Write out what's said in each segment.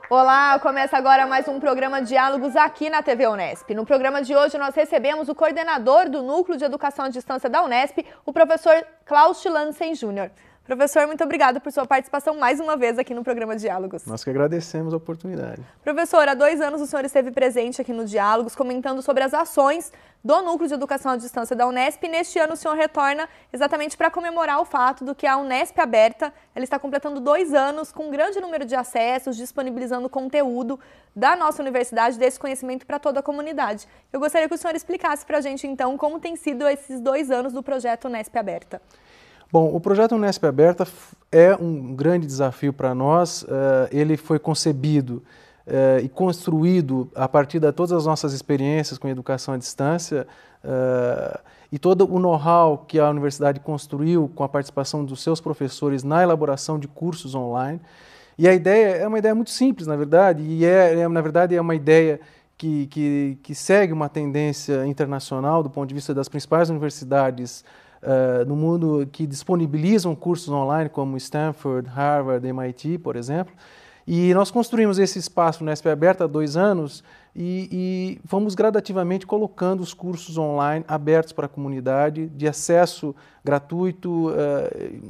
Olá, começa agora mais um programa Diálogos aqui na TV Unesp. No programa de hoje nós recebemos o coordenador do Núcleo de Educação à Distância da Unesp, o professor Klaus Schlantzen Júnior. Professor, muito obrigado por sua participação mais uma vez aqui no programa Diálogos. Nós que agradecemos a oportunidade. Professor, há 2 anos o senhor esteve presente aqui no Diálogos, comentando sobre as ações do Núcleo de Educação à Distância da Unesp, e neste ano o senhor retorna exatamente para comemorar o fato do que a Unesp Aberta ela está completando 2 anos com um grande número de acessos, disponibilizando conteúdo da nossa universidade, desse conhecimento para toda a comunidade. Eu gostaria que o senhor explicasse para a gente, então, como tem sido esses 2 anos do projeto Unesp Aberta. Bom, o projeto Unesp Aberta é um grande desafio para nós. Ele foi concebido e construído a partir de todas as nossas experiências com educação à distância e todo o know-how que a universidade construiu com a participação dos seus professores na elaboração de cursos online. E a ideia é uma ideia muito simples, na verdade, na verdade é uma ideia que segue uma tendência internacional do ponto de vista das principais universidades no mundo que disponibilizam cursos online, como Stanford, Harvard, MIT, por exemplo. E nós construímos esse espaço no Unesp Aberta há 2 anos e fomos gradativamente colocando os cursos online abertos para a comunidade, de acesso gratuito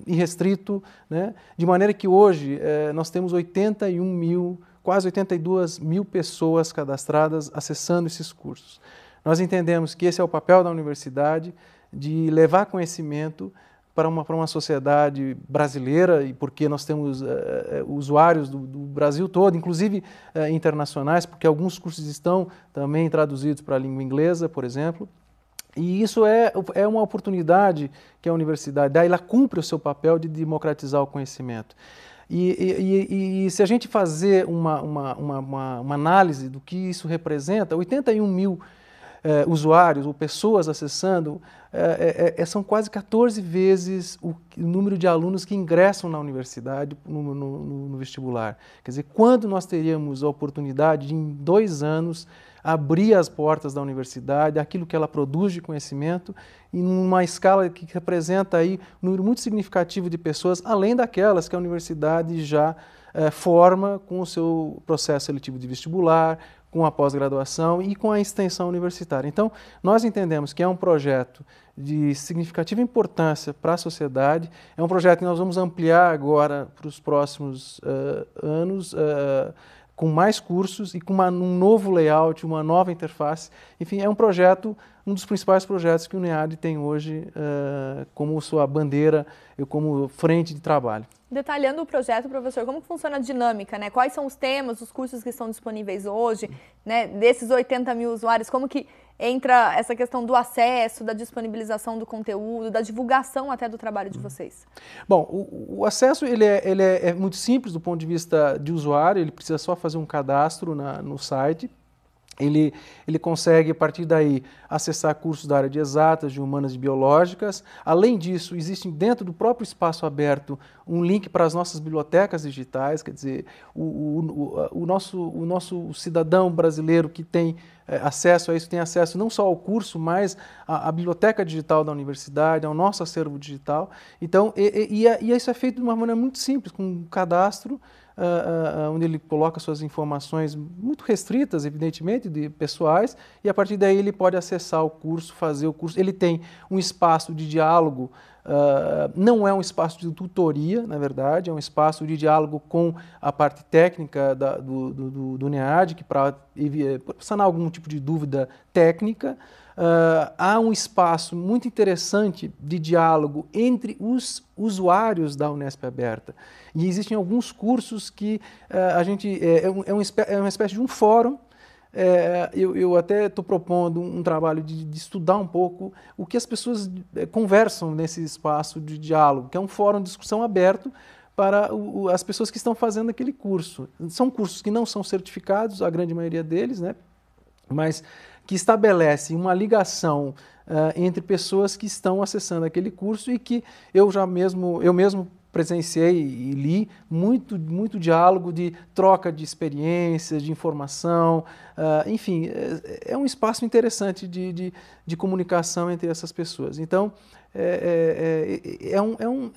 e restrito, né? De maneira que hoje nós temos 81 mil, quase 82 mil pessoas cadastradas acessando esses cursos. Nós entendemos que esse é o papel da universidade, de levar conhecimento para uma sociedade brasileira, e porque nós temos usuários do Brasil todo, inclusive internacionais, porque alguns cursos estão também traduzidos para a língua inglesa, por exemplo. E isso é uma oportunidade que a universidade dá, ela cumpre o seu papel de democratizar o conhecimento. E se a gente fazer uma análise do que isso representa, 81 mil usuários ou pessoas acessando, são quase 14 vezes o número de alunos que ingressam na universidade no vestibular. Quer dizer, quando nós teríamos a oportunidade de, em 2 anos, abrir as portas da universidade, aquilo que ela produz de conhecimento, em uma escala que representa aí um número muito significativo de pessoas, além daquelas que a universidade já forma com o seu processo seletivo de vestibular, com a pós-graduação e com a extensão universitária. Então, nós entendemos que é um projeto de significativa importância para a sociedade, é um projeto que nós vamos ampliar agora para os próximos anos, com mais cursos e com um novo layout, uma nova interface. Enfim, é um projeto, um dos principais projetos que o NEAD tem hoje como sua bandeira e como frente de trabalho. Detalhando o projeto, professor, como funciona a dinâmica, né? Quais são os temas, os cursos que estão disponíveis hoje, né? Desses 80 mil usuários, como que entra essa questão do acesso, da disponibilização do conteúdo, da divulgação até do trabalho de vocês? Bom, o acesso ele é muito simples do ponto de vista de usuário, ele precisa só fazer um cadastro no site. Ele consegue, a partir daí, acessar cursos da área de exatas, de humanas e biológicas. Além disso, existe dentro do próprio espaço aberto um link para as nossas bibliotecas digitais, quer dizer, o nosso cidadão brasileiro que tem acesso a isso, tem acesso não só ao curso, mas à biblioteca digital da universidade, ao nosso acervo digital. Então, isso é feito de uma maneira muito simples, com um cadastro, onde ele coloca suas informações muito restritas, evidentemente, pessoais, e a partir daí ele pode acessar o curso, fazer o curso. Ele tem um espaço de diálogo, não é um espaço de tutoria, na verdade, é um espaço de diálogo com a parte técnica do NEAD, que para sanar algum tipo de dúvida técnica. Há um espaço muito interessante de diálogo entre os usuários da Unesp Aberta. E existem alguns cursos que a gente é uma espécie de um fórum. Eu até estou propondo um trabalho de estudar um pouco o que as pessoas conversam nesse espaço de diálogo, que é um fórum de discussão aberto para as pessoas que estão fazendo aquele curso. São cursos que não são certificados, a grande maioria deles, né? Mas que estabelece uma ligação entre pessoas que estão acessando aquele curso e que eu mesmo presenciei e li muito diálogo de troca de experiências, de informação, enfim, é um espaço interessante de comunicação entre essas pessoas. Então, é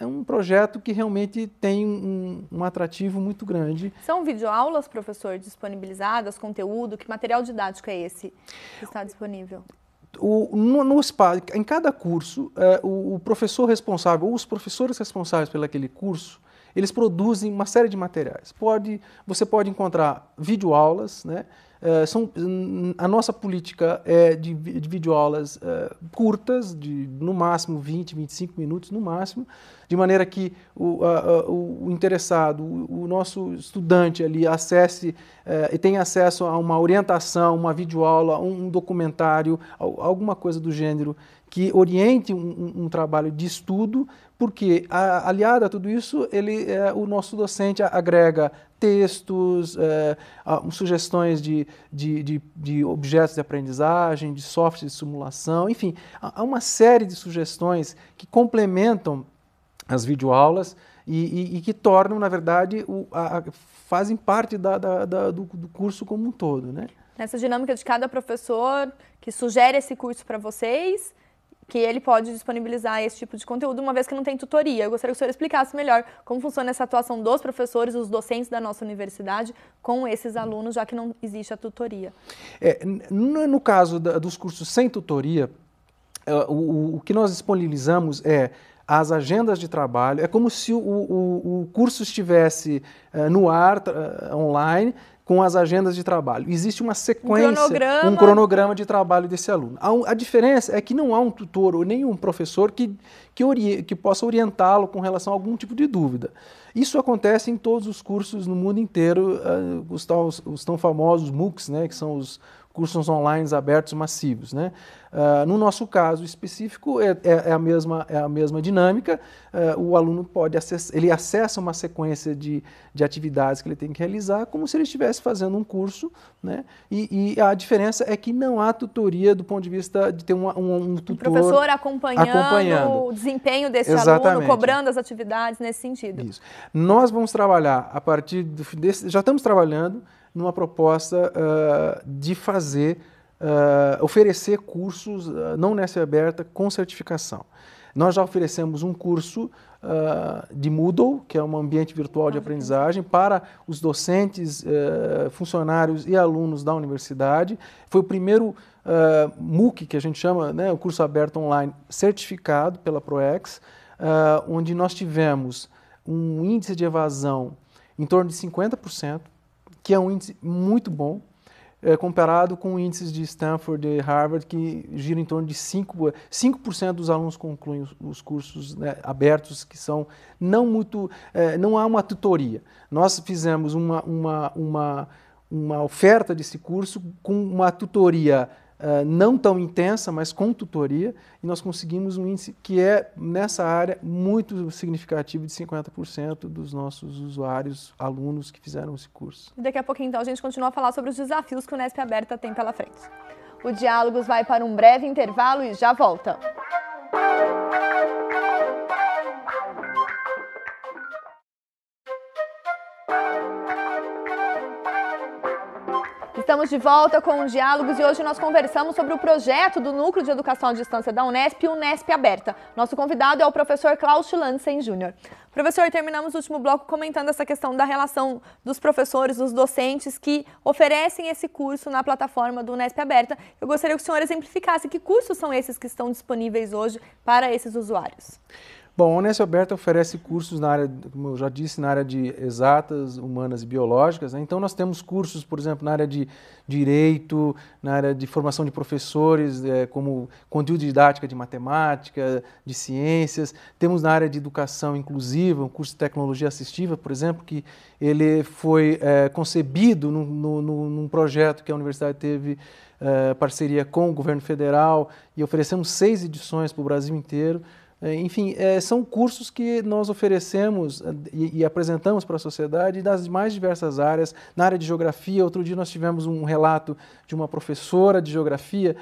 um projeto que realmente tem um atrativo muito grande. São videoaulas, professor, disponibilizadas, conteúdo? Que material didático é esse que está disponível? Em cada curso, o professor responsável ou os professores responsáveis pelo aquele curso, eles produzem uma série de materiais. Você pode encontrar videoaulas, né? A nossa política é de videoaulas curtas, no máximo 20, 25 minutos, no máximo, de maneira que o interessado, o nosso estudante ali acesse e tenha acesso a uma orientação, uma videoaula, um documentário, alguma coisa do gênero que oriente um trabalho de estudo, porque aliado a tudo isso, o nosso docente agrega textos, sugestões de objetos de aprendizagem, de softwares de simulação, enfim, há uma série de sugestões que complementam as videoaulas e que tornam, na verdade, fazem parte do curso como um todo, né? Nessa dinâmica de cada professor que sugere esse curso para vocês, que ele pode disponibilizar esse tipo de conteúdo, uma vez que não tem tutoria. Eu gostaria que o senhor explicasse melhor como funciona essa atuação dos professores, os docentes da nossa universidade, com esses alunos, já que não existe a tutoria. No caso dos cursos sem tutoria, o que nós disponibilizamos é as agendas de trabalho, é como se o curso estivesse no ar, online, com as agendas de trabalho. Existe uma sequência, um cronograma de trabalho desse aluno. A diferença é que não há um tutor ou nenhum professor que possa orientá-lo com relação a algum tipo de dúvida. Isso acontece em todos os cursos no mundo inteiro, os tão famosos MOOCs, né, que são os cursos online abertos massivos, né? No nosso caso específico é a mesma dinâmica. O aluno ele acessa uma sequência de atividades que ele tem que realizar como se ele estivesse fazendo um curso, né? E a diferença é que não há tutoria do ponto de vista de ter um tutor. O professor acompanhando o desempenho desse aluno, cobrando as atividades nesse sentido. Isso. Nós vamos trabalhar a partir já estamos trabalhando numa proposta de oferecer cursos não Unesp aberta com certificação. Nós já oferecemos um curso de Moodle, que é um ambiente virtual de aprendizagem, para os docentes, funcionários e alunos da universidade. Foi o primeiro MOOC, que a gente chama, né, o curso aberto online, certificado pela ProEx, onde nós tivemos um índice de evasão em torno de 50%, que é um índice muito bom, comparado com índices de Stanford e Harvard, que giram em torno de 5% dos alunos concluem os cursos, né, abertos, que são não há uma tutoria. Nós fizemos uma oferta desse curso com uma tutoria não tão intensa, mas com tutoria, e nós conseguimos um índice que é, nessa área, muito significativo, de 50% dos nossos usuários, alunos que fizeram esse curso. E daqui a pouquinho, então, a gente continua a falar sobre os desafios que o Unesp Aberta tem pela frente. O Diálogos vai para um breve intervalo e já volta. Estamos de volta com os Diálogos e hoje nós conversamos sobre o projeto do Núcleo de Educação à Distância da Unesp, Unesp Aberta. Nosso convidado é o professor Klaus Schlantzen Jr. Professor, terminamos o último bloco comentando essa questão da relação dos professores, dos docentes que oferecem esse curso na plataforma do Unesp Aberta. Eu gostaria que o senhor exemplificasse que cursos são esses que estão disponíveis hoje para esses usuários. Bom, a Unesp Aberta oferece cursos na área, como eu já disse, na área de exatas, humanas e biológicas, né? Então nós temos cursos, por exemplo, na área de direito, na área de formação de professores, como conteúdo de didática de matemática, de ciências. Temos na área de educação inclusiva, um curso de tecnologia assistiva, por exemplo, que ele foi concebido num projeto que a universidade teve parceria com o governo federal, e oferecemos 6 edições para o Brasil inteiro. Enfim, são cursos que nós oferecemos e apresentamos para a sociedade das mais diversas áreas. Na área de geografia, outro dia nós tivemos um relato de uma professora de geografia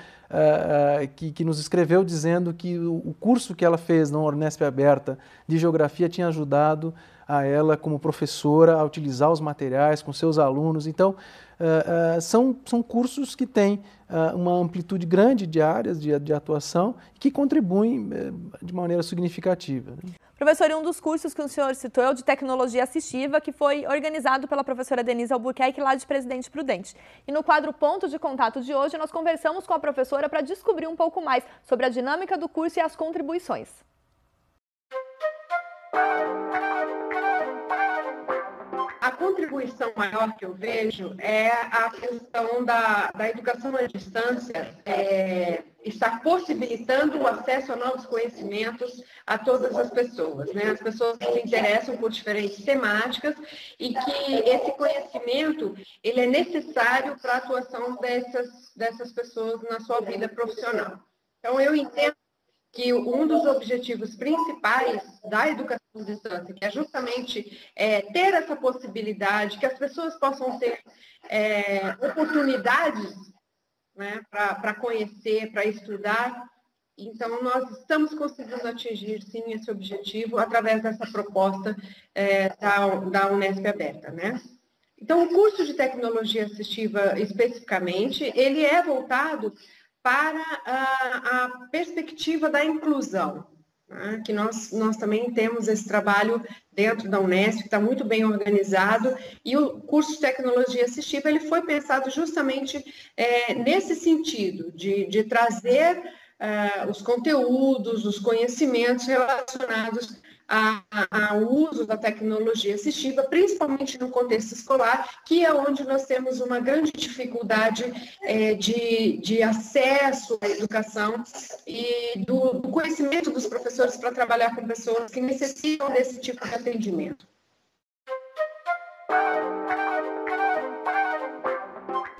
que nos escreveu dizendo que o curso que ela fez na Unesp Aberta de geografia tinha ajudado a ela, como professora, a utilizar os materiais com seus alunos. Então, são cursos que têm uma amplitude grande de áreas de atuação e que contribuem de maneira significativa. Professor, e um dos cursos que o senhor citou é o de tecnologia assistiva, que foi organizado pela professora Denise Albuquerque, lá de Presidente Prudente. E no quadro Ponto de Contato de hoje, nós conversamos com a professora para descobrir um pouco mais sobre a dinâmica do curso e as contribuições. A contribuição maior que eu vejo é a questão da educação à distância, estar possibilitando o acesso a novos conhecimentos a todas as pessoas, né? As pessoas que se interessam por diferentes temáticas e que esse conhecimento ele é necessário para a atuação dessas pessoas na sua vida profissional. Então, eu entendo que um dos objetivos principais da educação à distância, que é justamente ter essa possibilidade, que as pessoas possam ter oportunidades, né, para conhecer, para estudar. Então, nós estamos conseguindo atingir, sim, esse objetivo através dessa proposta da Unesp Aberta, né? Então, o curso de tecnologia assistiva, especificamente, ele é voltado para a perspectiva da inclusão, né? Que nós também temos esse trabalho dentro da Unesp, que está muito bem organizado, e o curso de tecnologia assistiva ele foi pensado justamente nesse sentido, de trazer os conteúdos, os conhecimentos relacionados ao uso da tecnologia assistiva, principalmente no contexto escolar, que é onde nós temos uma grande dificuldade de acesso à educação e do conhecimento dos professores para trabalhar com pessoas que necessitam desse tipo de atendimento.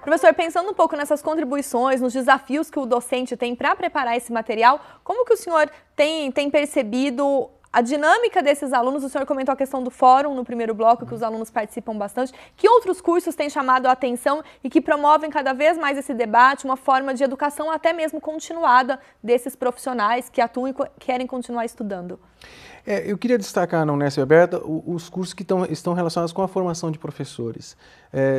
Professor, pensando um pouco nessas contribuições, nos desafios que o docente tem para preparar esse material, como que o senhor tem percebido a dinâmica desses alunos? O senhor comentou a questão do fórum no primeiro bloco, que os alunos participam bastante. Que outros cursos têm chamado a atenção e que promovem cada vez mais esse debate, uma forma de educação até mesmo continuada desses profissionais que atuam e querem continuar estudando? Eu queria destacar na Unesp Aberta os cursos que estão relacionados com a formação de professores.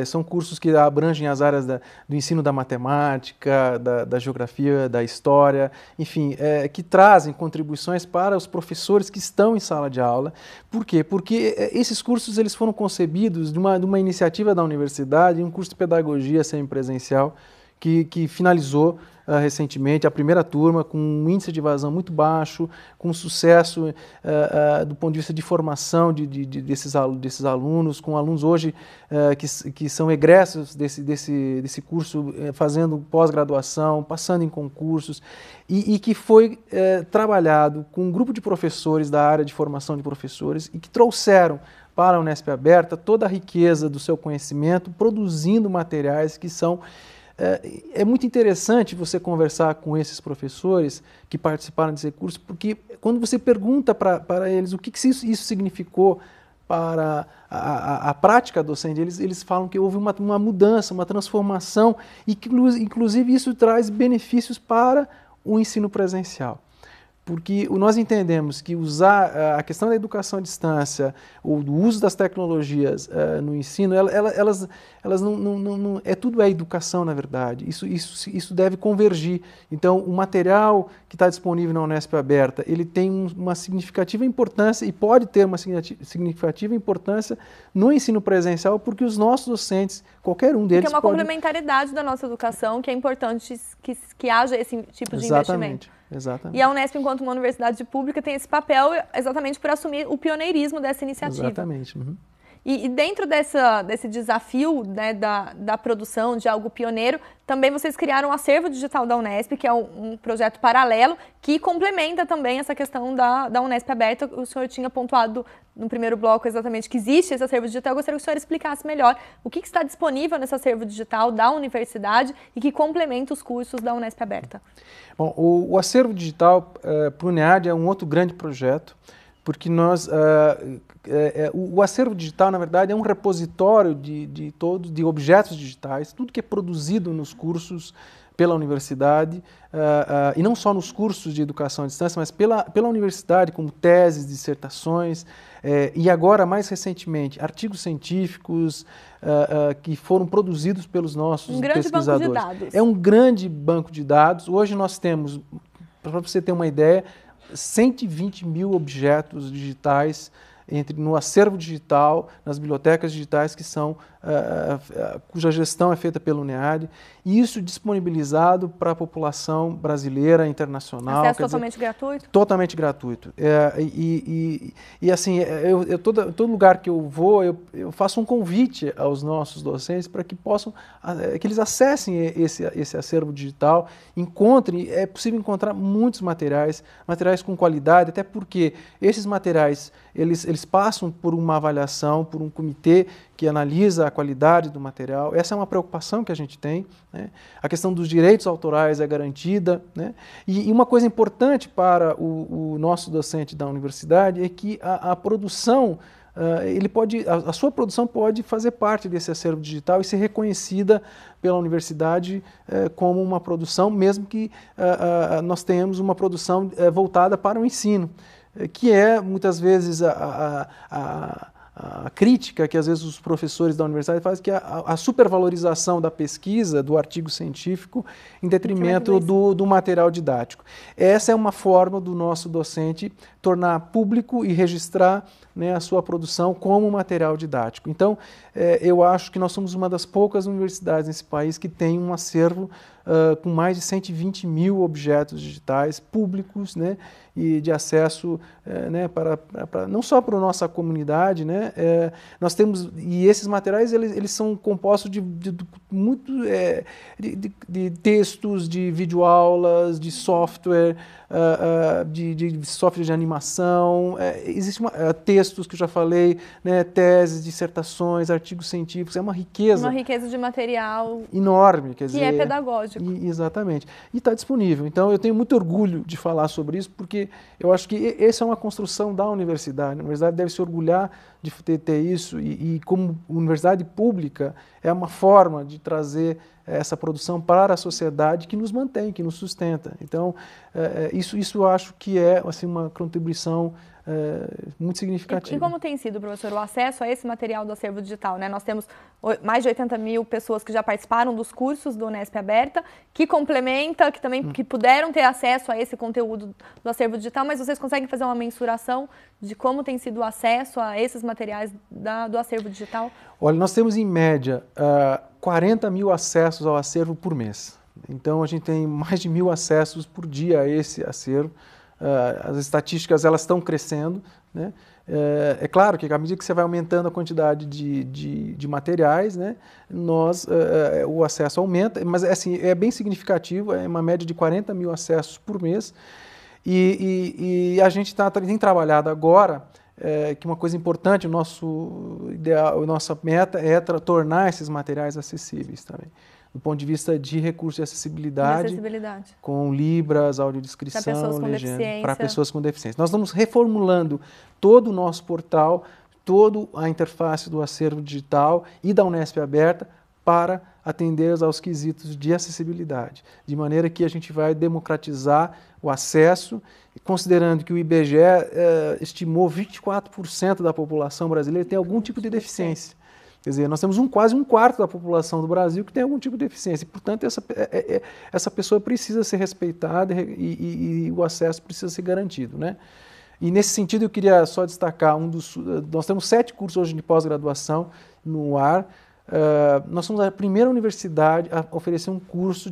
São cursos que abrangem as áreas do ensino da matemática, da geografia, da história, enfim, que trazem contribuições para os professores que estão em sala de aula. Por quê? Porque esses cursos eles foram concebidos de uma iniciativa da universidade, um curso de pedagogia semipresencial, que finalizou recentemente a primeira turma com um índice de evasão muito baixo, com sucesso do ponto de vista de formação desses alunos, com alunos hoje que são egressos desse curso, fazendo pós-graduação, passando em concursos, e que foi trabalhado com um grupo de professores da área de formação de professores e que trouxeram para a Unesp Aberta toda a riqueza do seu conhecimento, produzindo materiais que são... É muito interessante você conversar com esses professores que participaram desse curso, porque quando você pergunta para eles o que isso significou para a prática docente, eles falam que houve uma mudança, uma transformação, e que inclusive isso traz benefícios para o ensino presencial. Porque nós entendemos que usar a questão da educação à distância, ou do uso das tecnologias no ensino, elas não tudo é educação, na verdade. Isso deve convergir. Então, o material que está disponível na Unesp Aberta, ele tem uma significativa importância e pode ter uma significativa importância no ensino presencial, porque os nossos docentes, qualquer um deles... Porque é uma complementaridade da nossa educação, que é importante que haja esse tipo de investimento. Exatamente. E a Unesp, enquanto uma universidade pública, tem esse papel exatamente por assumir o pioneirismo dessa iniciativa. Exatamente. Uhum. E dentro desse desafio, né, da produção de algo pioneiro, também vocês criaram o Acervo Digital da Unesp, que é um projeto paralelo que complementa também essa questão da Unesp Aberta. O senhor tinha pontuado no primeiro bloco exatamente que existe esse acervo digital. Eu gostaria que o senhor explicasse melhor o que está disponível nesse acervo digital da universidade e que complementa os cursos da Unesp Aberta. Bom, o acervo digital para o UNEAD é um outro grande projeto, porque o acervo digital, na verdade, é um repositório de objetos digitais, tudo que é produzido nos cursos pela universidade, e não só nos cursos de educação à distância, mas pela universidade, como teses, dissertações, e agora, mais recentemente, artigos científicos que foram produzidos pelos nossos pesquisadores. Um grande banco de dados. É um grande banco de dados. Hoje nós temos, para você ter uma ideia, 120 mil objetos digitais no acervo digital, nas bibliotecas digitais cuja gestão é feita pelo UNEAD, e isso disponibilizado para a população brasileira, internacional. Acesso totalmente gratuito? Totalmente gratuito. E assim, todo lugar que eu vou, eu faço um convite aos nossos docentes para que que eles acessem esse acervo digital, é possível encontrar muitos materiais com qualidade, até porque esses materiais, eles passam por uma avaliação, por um comitê que analisa a qualidade do material. Essa é uma preocupação que a gente tem, né? A questão dos direitos autorais é garantida, né? E uma coisa importante para o nosso docente da universidade é que a produção, a sua produção pode fazer parte desse acervo digital e ser reconhecida pela universidade como uma produção, mesmo que nós tenhamos uma produção voltada para o ensino, que é muitas vezes a crítica que às vezes os professores da universidade fazem, que é a supervalorização da pesquisa, do artigo científico, em detrimento do material didático. Essa é uma forma do nosso docente tornar público e registrar, né, a sua produção como material didático. Então, eu acho que nós somos uma das poucas universidades nesse país que tem um acervo com mais de 120 mil objetos digitais públicos, né, e de acesso, né, não só para a nossa comunidade, né, nós temos, e esses materiais eles são compostos de textos, de videoaulas, de software, de software de animação, existem textos que eu já falei, né, teses, dissertações, artigos científicos, é uma riqueza. Uma riqueza de material enorme, quer dizer, que é pedagógico. Exatamente. E está disponível. Então, eu tenho muito orgulho de falar sobre isso, porque eu acho que essa é uma construção da universidade. A universidade deve se orgulhar de ter isso, e como universidade pública, é uma forma de trazer essa produção para a sociedade que nos mantém, que nos sustenta. Então, isso eu acho que é assim, uma contribuição muito significativa. E como tem sido, professor, o acesso a esse material do acervo digital, né? Nós temos mais de 80 mil pessoas que já participaram dos cursos do Unesp Aberta, que complementa, que também que puderam ter acesso a esse conteúdo do acervo digital, mas vocês conseguem fazer uma mensuração de como tem sido o acesso a esses materiais do acervo digital? Olha, nós temos em média 40 mil acessos ao acervo por mês. Então, a gente tem mais de 1.000 acessos por dia a esse acervo. As estatísticas elas estão crescendo, né? É claro que à medida que você vai aumentando a quantidade de materiais, né, o acesso aumenta, mas assim, é bem significativo, é uma média de 40 mil acessos por mês, e a gente tem trabalhado agora, que uma coisa importante, o nosso ideal, a nossa meta é tornar esses materiais acessíveis também. Do ponto de vista de recurso de acessibilidade, com libras, audiodescrição, legenda, para pessoas com deficiência. Nós estamos reformulando todo o nosso portal, toda a interface do acervo digital e da Unesp Aberta para atender aos quesitos de acessibilidade, de maneira que a gente vai democratizar o acesso, considerando que o IBGE estimou 24% da população brasileira tem algum tipo de deficiência. Quer dizer, nós temos quase um quarto da população do Brasil que tem algum tipo de deficiência. E, portanto, essa pessoa precisa ser respeitada e o acesso precisa ser garantido, né? E, nesse sentido, eu queria só destacar nós temos 7 cursos hoje de pós-graduação no ar. Nós somos a primeira universidade a oferecer um curso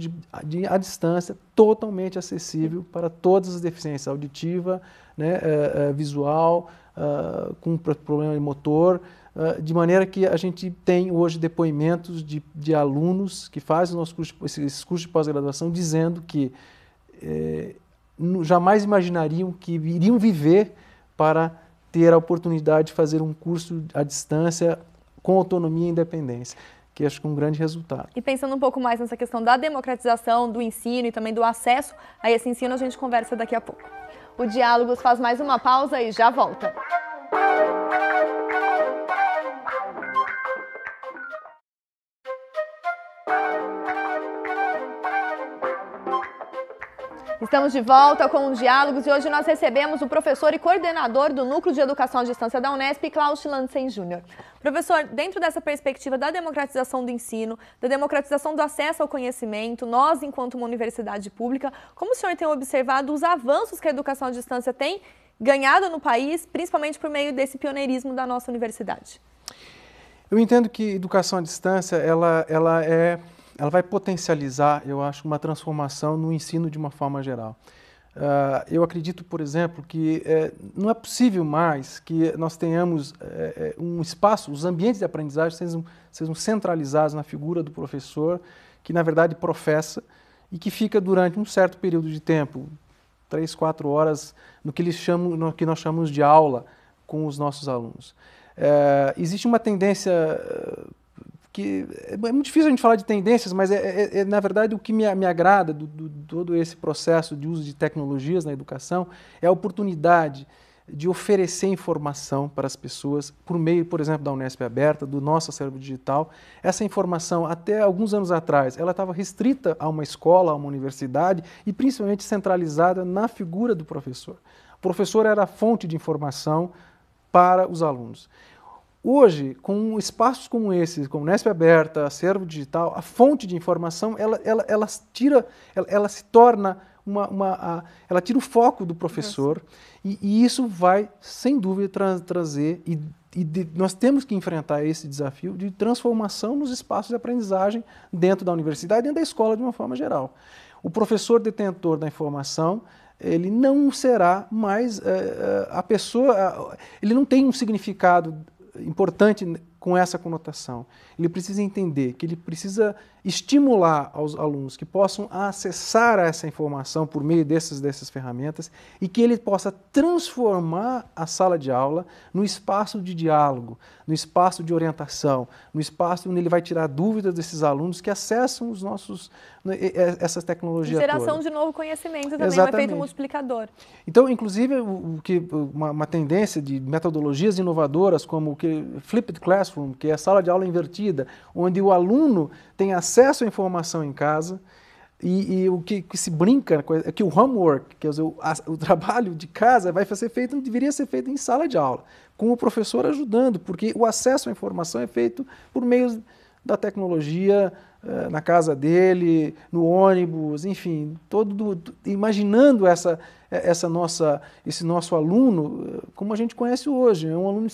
à distância totalmente acessível para todas as deficiências, auditiva, né, visual, com problema de motor, de maneira que a gente tem hoje depoimentos de alunos que fazem esses cursos de pós-graduação dizendo que jamais imaginariam que iriam viver para ter a oportunidade de fazer um curso à distância com autonomia e independência, que acho que é um grande resultado. E pensando um pouco mais nessa questão da democratização do ensino e também do acesso a esse ensino, a gente conversa daqui a pouco. O Diálogos faz mais uma pausa e já volta. Estamos de volta com os Diálogos e hoje nós recebemos o professor e coordenador do Núcleo de Educação à Distância da Unesp, Klaus Schlantzen Júnior. Professor, dentro dessa perspectiva da democratização do ensino, da democratização do acesso ao conhecimento, nós, enquanto uma universidade pública, como o senhor tem observado os avanços que a educação à distância tem ganhado no país, principalmente por meio desse pioneirismo da nossa universidade? Eu entendo que a educação à distância, ela vai potencializar, eu acho, uma transformação no ensino de uma forma geral. Eu acredito, por exemplo, que não é possível mais que nós tenhamos um espaço, os ambientes de aprendizagem sejam centralizados na figura do professor, que na verdade professa e que fica durante um certo período de tempo, 3, 4 horas, no que nós chamamos de aula com os nossos alunos. Existe uma tendência que é muito difícil a gente falar de tendências, mas na verdade o que me agrada do todo esse processo de uso de tecnologias na educação é a oportunidade de oferecer informação para as pessoas por meio, por exemplo, da Unesp Aberta, do nosso acervo digital. Essa informação, até alguns anos atrás, ela estava restrita a uma escola, a uma universidade e principalmente centralizada na figura do professor. O professor era a fonte de informação para os alunos. Hoje, com espaços como esse, como Unesp Aberta, acervo digital, a fonte de informação, ela se torna ela tira o foco do professor e isso vai, sem dúvida, trazer, nós temos que enfrentar esse desafio de transformação nos espaços de aprendizagem dentro da universidade e dentro da escola de uma forma geral. O professor detentor da informação, ele não será mais a pessoa, ele não tem um significado importante com essa conotação. Ele precisa entender que ele precisa estimular aos alunos que possam acessar essa informação por meio dessas ferramentas e que ele possa transformar a sala de aula no espaço de diálogo, no espaço de orientação, no espaço onde ele vai tirar dúvidas desses alunos que acessam essas tecnologias todas. Geração de novo conhecimento também, Exatamente. Um efeito multiplicador. Então, inclusive, uma tendência de metodologias inovadoras como o Flipped Classroom, que é a sala de aula invertida, onde o aluno tem acesso à informação em casa e o que se brinca é que o homework, que é o trabalho de casa, deveria ser feito em sala de aula, com o professor ajudando, porque o acesso à informação é feito por meio da tecnologia, na casa dele, no ônibus, enfim, imaginando esse nosso aluno como a gente conhece hoje, é um aluno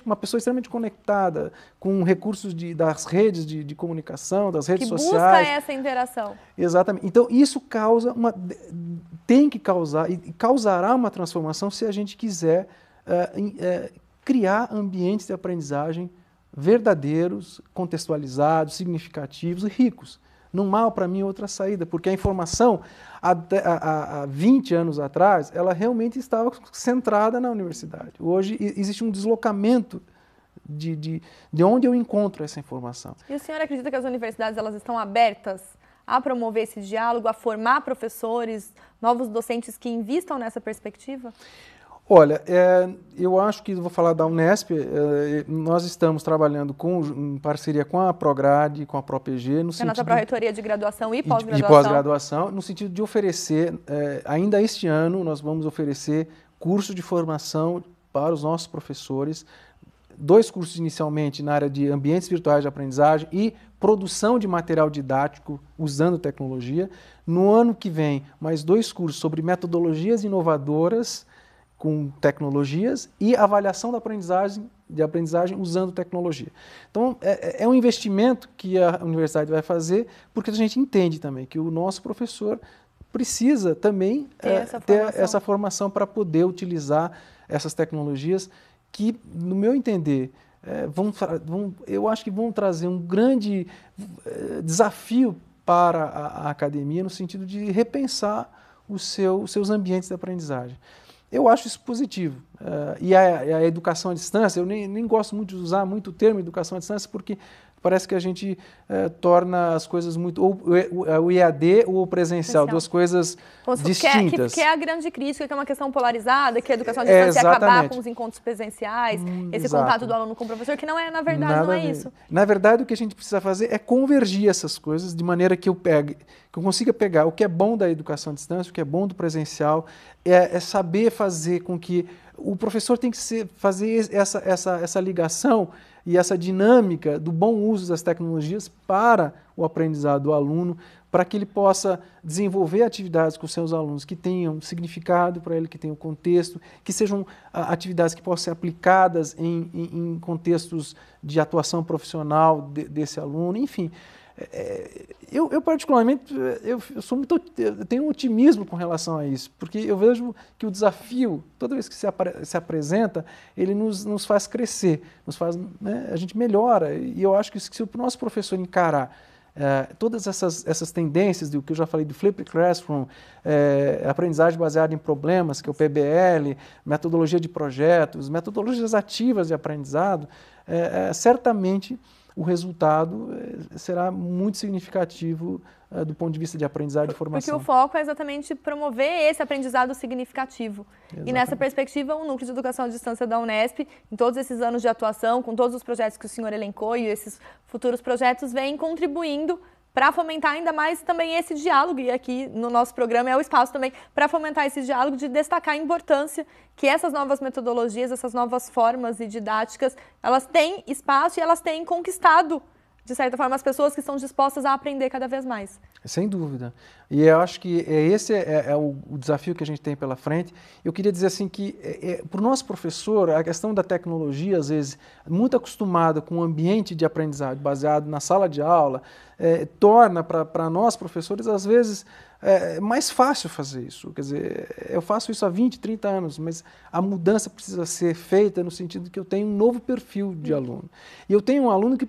uma pessoa extremamente conectada, com recursos das redes de comunicação, das redes sociais. Que busca essa interação. Exatamente. Então, isso tem que causar, e causará uma transformação se a gente quiser criar ambientes de aprendizagem verdadeiros, contextualizados, significativos e ricos. Não há, para mim, outra saída, porque a informação, há 20 anos atrás, ela realmente estava centrada na universidade. Hoje existe um deslocamento de onde eu encontro essa informação. E o senhor acredita que as universidades elas estão abertas a promover esse diálogo, a formar professores, novos docentes que invistam nessa perspectiva? Olha, eu acho que, vou falar da Unesp, nós estamos trabalhando em parceria com a Prograde, com a ProPG, no sentido... nossa Pró-Reitoria de Graduação e Pós-Graduação. De pós-graduação, no sentido de oferecer, ainda este ano, nós vamos oferecer cursos de formação para os nossos professores, 2 cursos inicialmente na área de ambientes virtuais de aprendizagem e produção de material didático usando tecnologia. No ano que vem, mais 2 cursos sobre metodologias inovadoras com tecnologias e avaliação da aprendizagem usando tecnologia. Então, é um investimento que a universidade vai fazer, porque a gente entende também que o nosso professor precisa também ter essa formação para poder utilizar essas tecnologias que, no meu entender, eu acho que vão trazer um grande desafio para a academia no sentido de repensar os seus ambientes de aprendizagem. Eu acho isso positivo. E a educação à distância, eu nem gosto muito de usar muito o termo educação à distância, porque parece que a gente torna as coisas muito... Ou o EAD ou o presencial, duas coisas distintas. Que é a grande crítica, que é uma questão polarizada, que a educação à distância ia acabar com os encontros presenciais, esse contato do aluno com o professor, que não é, na verdade, não é isso. Na verdade, o que a gente precisa fazer é convergir essas coisas de maneira que eu consiga pegar o que é bom da educação à distância, o que é bom do presencial, é saber fazer com que o professor tem que fazer essa ligação e essa dinâmica do bom uso das tecnologias para o aprendizado do aluno, para que ele possa desenvolver atividades com seus alunos que tenham significado para ele, que tenham contexto, que sejam atividades que possam ser aplicadas em contextos de atuação profissional desse aluno, enfim. Eu particularmente, eu tenho um otimismo com relação a isso, porque eu vejo que o desafio, toda vez que se apresenta, ele nos faz crescer, a gente melhora, e eu acho que se o nosso professor encarar todas essas tendências, do que eu já falei do Flipped Classroom, aprendizagem baseada em problemas, que é o PBL, metodologia de projetos, metodologias ativas de aprendizado, certamente o resultado será muito significativo do ponto de vista de aprendizagem e formação. Porque o foco é exatamente promover esse aprendizado significativo. Exatamente. E nessa perspectiva, o Núcleo de Educação à Distância da Unesp, em todos esses anos de atuação, com todos os projetos que o senhor elencou e esses futuros projetos, vem contribuindo para fomentar ainda mais também esse diálogo, e aqui no nosso programa é o espaço também para fomentar esse diálogo, de destacar a importância que essas novas metodologias, essas novas formas e didáticas, elas têm espaço e elas têm conquistado, de certa forma, as pessoas que estão dispostas a aprender cada vez mais. Sem dúvida. E eu acho que esse é o desafio que a gente tem pela frente. Eu queria dizer assim que, para o nosso professor, a questão da tecnologia, às vezes, muito acostumado com o ambiente de aprendizagem baseado na sala de aula, torna para nós, professores, às vezes, mais fácil fazer isso. Quer dizer, eu faço isso há 20, 30 anos, mas a mudança precisa ser feita no sentido de que eu tenho um novo perfil de aluno. E eu tenho um aluno que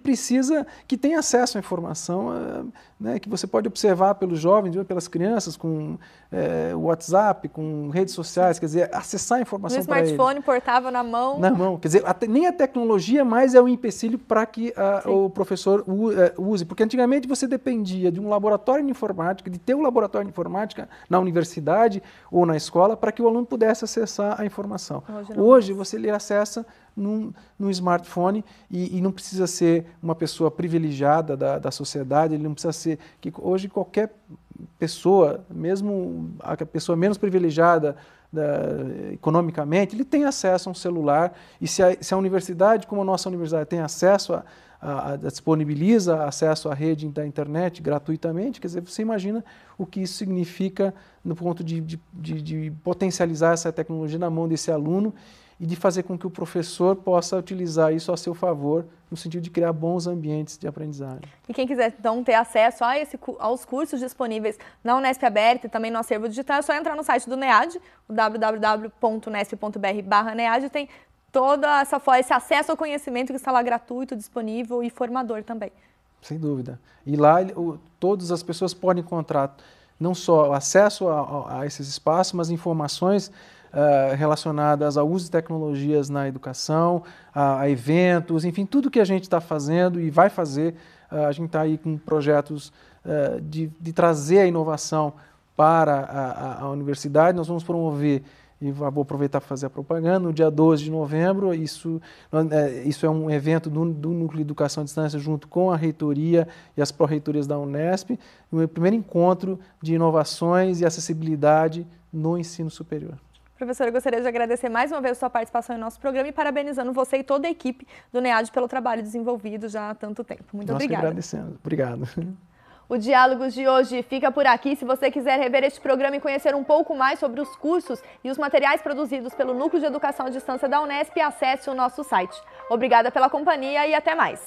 tem acesso à informação, que você pode observar pelos jovens, pelas crianças, com WhatsApp, com redes sociais, quer dizer, acessar a informação para eles. No smartphone, portável na mão. Na mão, quer dizer, nem a tecnologia mais é um empecilho para que o professor use, porque antigamente você dependia de um laboratório de informática, de ter um laboratório de informática na universidade ou na escola para que o aluno pudesse acessar a informação. Hoje você lhe acessa no smartphone e não precisa ser uma pessoa privilegiada da sociedade, ele não precisa ser... Hoje qualquer pessoa, mesmo a pessoa menos privilegiada economicamente, ele tem acesso a um celular, e se a universidade, como a nossa universidade, tem acesso disponibiliza acesso à rede da internet gratuitamente, quer dizer, você imagina o que isso significa no ponto de potencializar essa tecnologia na mão desse aluno e de fazer com que o professor possa utilizar isso a seu favor, no sentido de criar bons ambientes de aprendizagem. E quem quiser, então, ter acesso aos cursos disponíveis na Unesp Aberta e também no acervo digital, é só entrar no site do NEAD, o www.unesp.br/NEAD, tem toda esse acesso ao conhecimento que está lá gratuito, disponível e formador também. Sem dúvida. E lá todas as pessoas podem encontrar não só acesso a esses espaços, mas informações relacionadas ao uso de tecnologias na educação, a eventos, enfim, tudo que a gente está fazendo e vai fazer. A gente está aí com projetos de trazer a inovação para a universidade. Nós vamos promover, e vou aproveitar para fazer a propaganda, no dia 12 de novembro, isso é um evento do Núcleo de Educação à Distância junto com a reitoria e as pró-reitorias da Unesp, o primeiro encontro de inovações e acessibilidade no ensino superior. Professor, eu gostaria de agradecer mais uma vez a sua participação em nosso programa e parabenizando você e toda a equipe do NEAD pelo trabalho desenvolvido já há tanto tempo. Muito obrigada. Nós que agradecemos. Obrigado. O Diálogos de hoje fica por aqui. Se você quiser rever este programa e conhecer um pouco mais sobre os cursos e os materiais produzidos pelo Núcleo de Educação à Distância da Unesp, acesse o nosso site. Obrigada pela companhia e até mais.